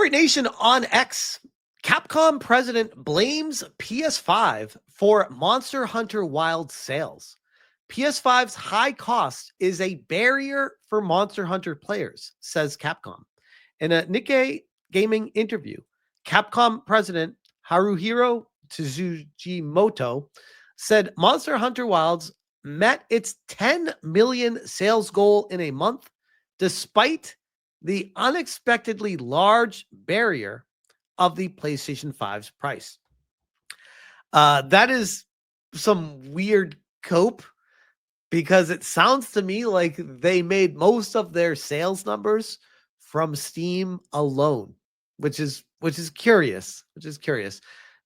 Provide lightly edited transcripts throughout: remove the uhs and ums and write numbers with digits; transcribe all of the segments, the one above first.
Pirate Nation on X. Capcom president blames PS5 for Monster Hunter Wild sales. PS5's high cost is a barrier for Monster Hunter players, says Capcom. In a Nikkei Gaming interview, Capcom president Haruhiro Tsujimoto said Monster Hunter Wilds met its 10 million sales goal in a month, despite the unexpectedly large barrier of the PlayStation 5's price. That is some weird cope, because it sounds to me like they made most of their sales numbers from Steam alone, which is curious.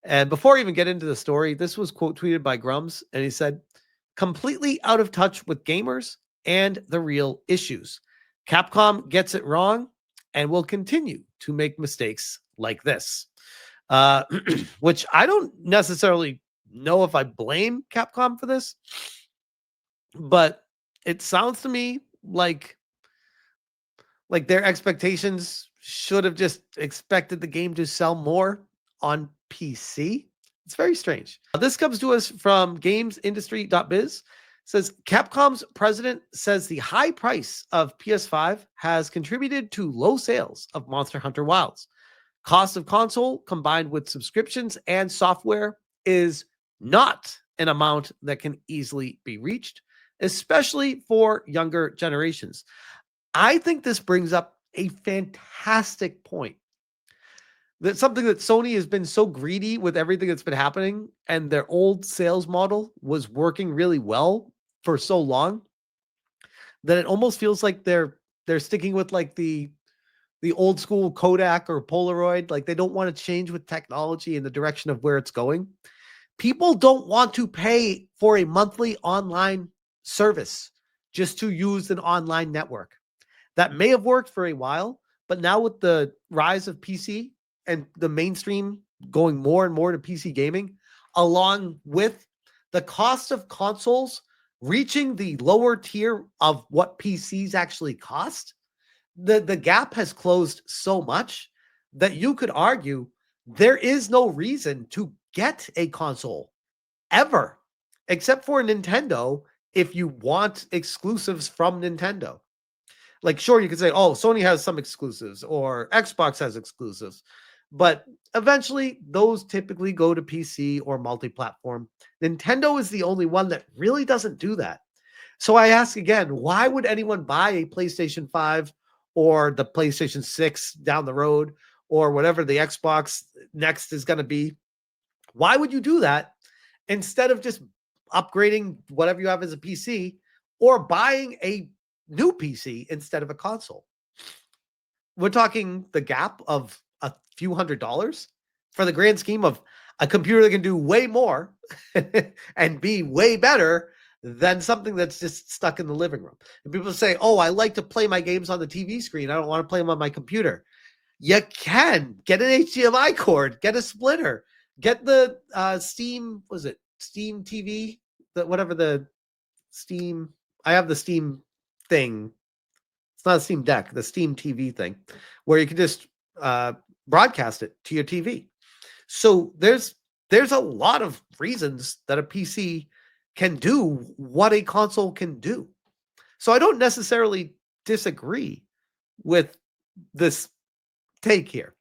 And before I even get into the story, this was quote tweeted by Grums, and he said, "Completely out of touch with gamers and the real issues. Capcom gets it wrong and will continue to make mistakes like this." Which I don't necessarily know if I blame Capcom for this, but it sounds to me like their expectations should have just expected the game to sell more on PC. It's very strange. This comes to us from gamesindustry.biz. Says Capcom's president says the high price of PS5 has contributed to low sales of Monster Hunter Wilds. Cost of console combined with subscriptions and software is not an amount that can easily be reached, especially for younger generations. I think this brings up a fantastic point. That's something that Sony has been so greedy with everything that's been happening, and their old sales model was working really well for so long that it almost feels like they're sticking with like the old school Kodak or Polaroid. Like they don't want to change with technology in the direction of where it's going. People don't want to pay for a monthly online service just to use an online network. That may have worked for a while, but now with the rise of PC and the mainstream going more and more to PC gaming, along with the cost of consoles reaching the lower tier of what PCs actually cost, the gap has closed so much that you could argue there is no reason to get a console ever, except for Nintendo if you want exclusives from Nintendo. Like, sure, you could say, oh, Sony has some exclusives or Xbox has exclusives, but eventually those typically go to PC or multi-platform. Nintendo is the only one that really doesn't do that. So I ask again, why would anyone buy a PlayStation 5 or the PlayStation 6 down the road or whatever the Xbox next is going to be? Why would you do that instead of just upgrading whatever you have as a PC or buying a new PC instead of a console? We're talking the gap of a few $100s for the grand scheme of a computer that can do way more and be way better than something that's just stuck in the living room. And people say, oh, I like to play my games on the TV screen. I don't want to play them on my computer. You can get an HDMI cord, get a splitter, get the Steam, Steam TV, whatever the Steam, I have the Steam thing. It's not a Steam Deck, the Steam TV thing, where you can just broadcast it to your TV. So there's a lot of reasons that a PC can do what a console can do. So I don't necessarily disagree with this take here.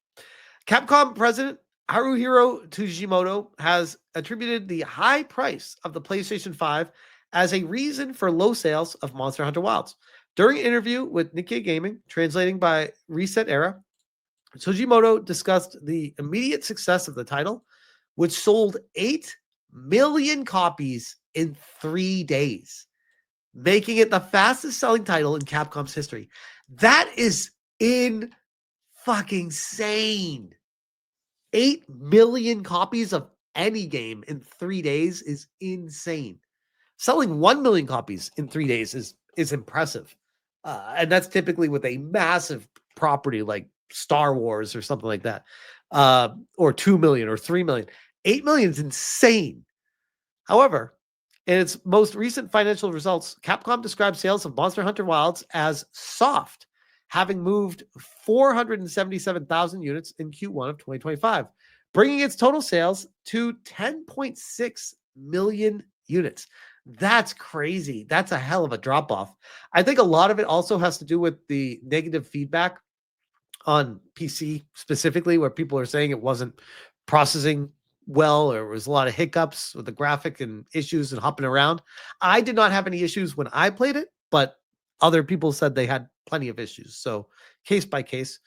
Capcom president Haruhiro Tsujimoto has attributed the high price of the PlayStation 5 as a reason for low sales of Monster Hunter Wilds. During an interview with Nikkei Gaming, translating by Reset Era, Tsujimoto discussed the immediate success of the title, which sold 8 million copies in 3 days, making it the fastest selling title in Capcom's history. That is fucking insane. 8 million copies of any game in 3 days is insane. Selling 1 million copies in 3 days is impressive. And that's typically with a massive property like Star Wars or something like that. Or 2 million or 3 million. 8 million is insane. However, in its most recent financial results, Capcom described sales of Monster Hunter Wilds as soft, having moved 477,000 units in Q1 of 2025, bringing its total sales to 10.6 million units. That's crazy. That's a hell of a drop off. I think a lot of it also has to do with the negative feedback on PC specifically, where people are saying it wasn't processing well, or there was a lot of hiccups with the graphic and issues and hopping around. I did not have any issues when I played it, but other people said they had plenty of issues. So case by case.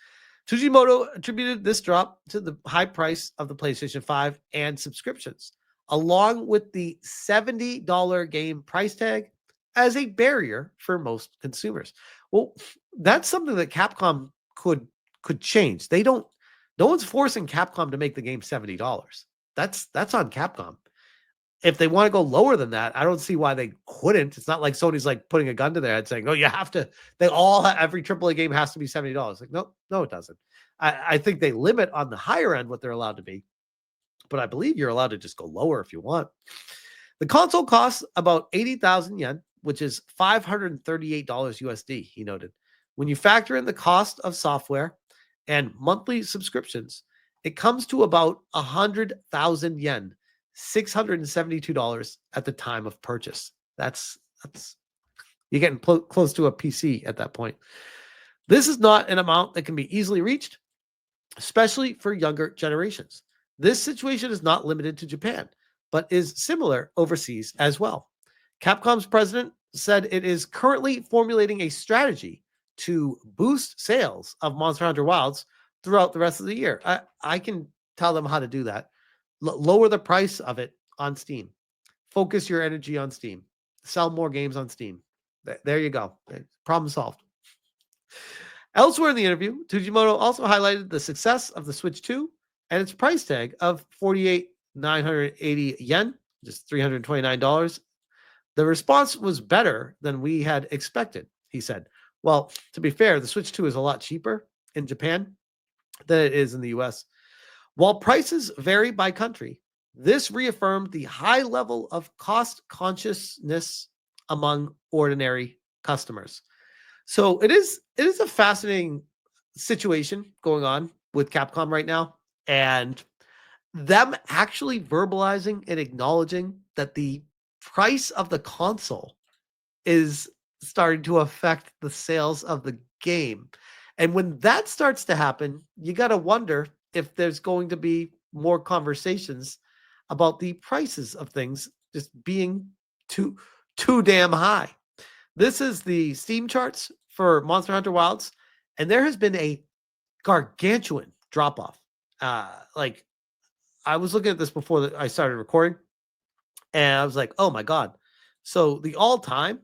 Tsujimoto attributed this drop to the high price of the PlayStation 5 and subscriptions, along with the $70 game price tag as a barrier for most consumers. Well, that's something that Capcom could change. They don't No one's forcing Capcom to make the game $70. That's on Capcom. If they want to go lower than that, I don't see why they couldn't. It's not like Sony's like putting a gun to their head saying, "Oh, you have to." Every AAA game has to be $70. Like, no, it doesn't. I think they limit on the higher end what they're allowed to be, but I believe you're allowed to just go lower if you want. The console costs about 80,000 yen, which is $538 USD. He noted, when you factor in the cost of software and monthly subscriptions, it comes to about 100,000 yen, $672 at the time of purchase. That's you're getting close to a PC at that point. This is not an amount that can be easily reached, especially for younger generations. This situation is not limited to Japan, but is similar overseas as well. Capcom's president said it is currently formulating a strategy to boost sales of Monster Hunter Wilds throughout the rest of the year. I can tell them how to do that. Lower the price of it on Steam. Focus your energy on Steam. Sell more games on Steam. There you go. Problem solved. Elsewhere in the interview, Tsujimoto also highlighted the success of the Switch 2 and its price tag of 48,980 yen, just $329. The response was better than we had expected, he said. Well, to be fair, the Switch 2 is a lot cheaper in Japan than it is in the US. While prices vary by country, this reaffirmed the high level of cost consciousness among ordinary customers. So it is a fascinating situation going on with Capcom right now, and them actually verbalizing and acknowledging that the price of the console is starting to affect the sales of the game. And when that starts to happen, you got to wonder if there's going to be more conversations about the prices of things just being too damn high. This is the Steam charts for Monster Hunter Wilds, and there has been a gargantuan drop off. Like, I was looking at this before I started recording, and I was like, oh my God. So the all time,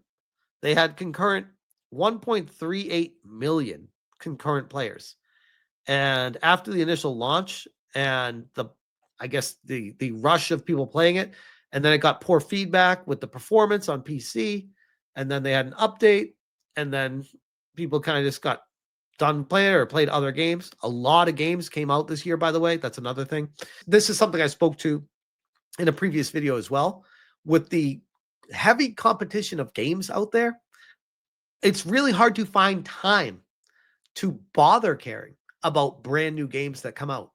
they had concurrent 1.38 million concurrent players. And after the initial launch and I guess the rush of people playing it, and then it got poor feedback with the performance on PC, and then they had an update, and then people kind of just got done playing or played other games. A lot of games came out this year, by the way. That's another thing. This is something I spoke to in a previous video as well. With the heavy competition of games out there, it's really hard to find time to bother caring about brand new games that come out.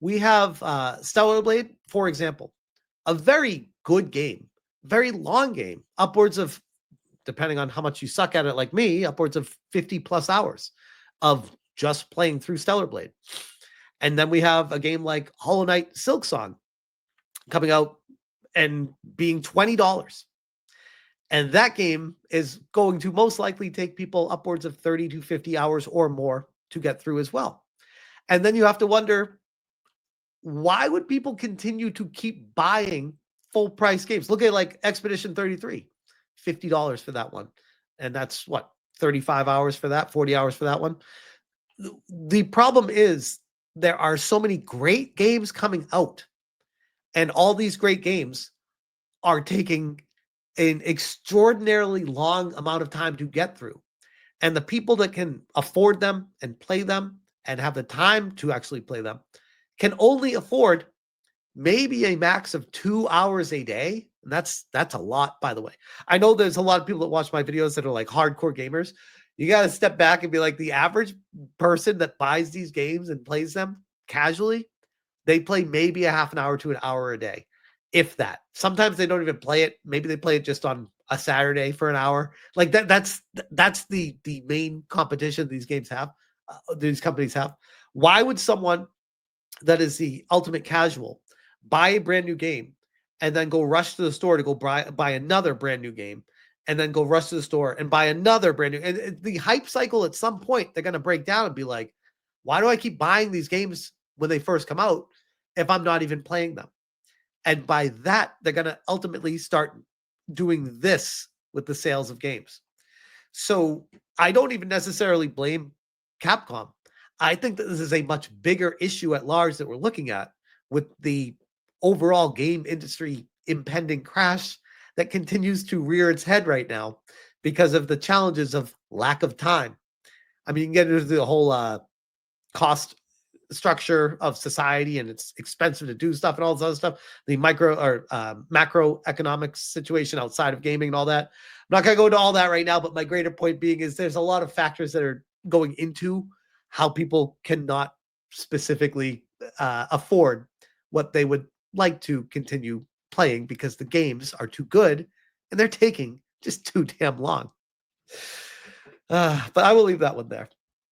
We have Stellar Blade, for example, a very good game, very long game, upwards of, depending on how much you suck at it like me, upwards of 50 plus hours of just playing through Stellar Blade. And then we have a game like Hollow Knight Silksong coming out and being $20. And that game is going to most likely take people upwards of 30 to 50 hours or more to get through as well. And then you have to wonder, why would people continue to keep buying full price games? Look at like Expedition 33, $50 for that one. And that's what, 35 hours for that, 40 hours for that one. The problem is there are so many great games coming out, and all these great games are taking an extraordinarily long amount of time to get through. And the people that can afford them and play them and have the time to actually play them can only afford maybe a max of 2 hours a day. And that's a lot, by the way. I know there's a lot of people that watch my videos that are like hardcore gamers. You got to step back and be like, the average person that buys these games and plays them casually, they play maybe a half an hour to an hour a day, if that. Sometimes they don't even play it. Maybe they play it just on a Saturday for an hour. Like that's the main competition these games have, these companies have. Why would someone that is the ultimate casual buy a brand new game and then go rush to the store to go buy another brand new game, and then go rush to the store and buy another brand new? And the hype cycle, at some point, they're going to break down and be like, why do I keep buying these games when they first come out if I'm not even playing them? And by that, they're going to ultimately start doing this with the sales of games. So I don't even necessarily blame Capcom. I think that this is a much bigger issue at large that we're looking at, with the overall game industry impending crash that continues to rear its head right now because of the challenges of lack of time. I mean, you can get into the whole cost structure of society, and it's expensive to do stuff and all this other stuff, the micro or macroeconomic situation outside of gaming and all that. I'm not going to go into all that right now, but my greater point being is there's a lot of factors that are going into how people cannot specifically afford what they would like to continue playing because the games are too good and they're taking just too damn long. But I will leave that one there.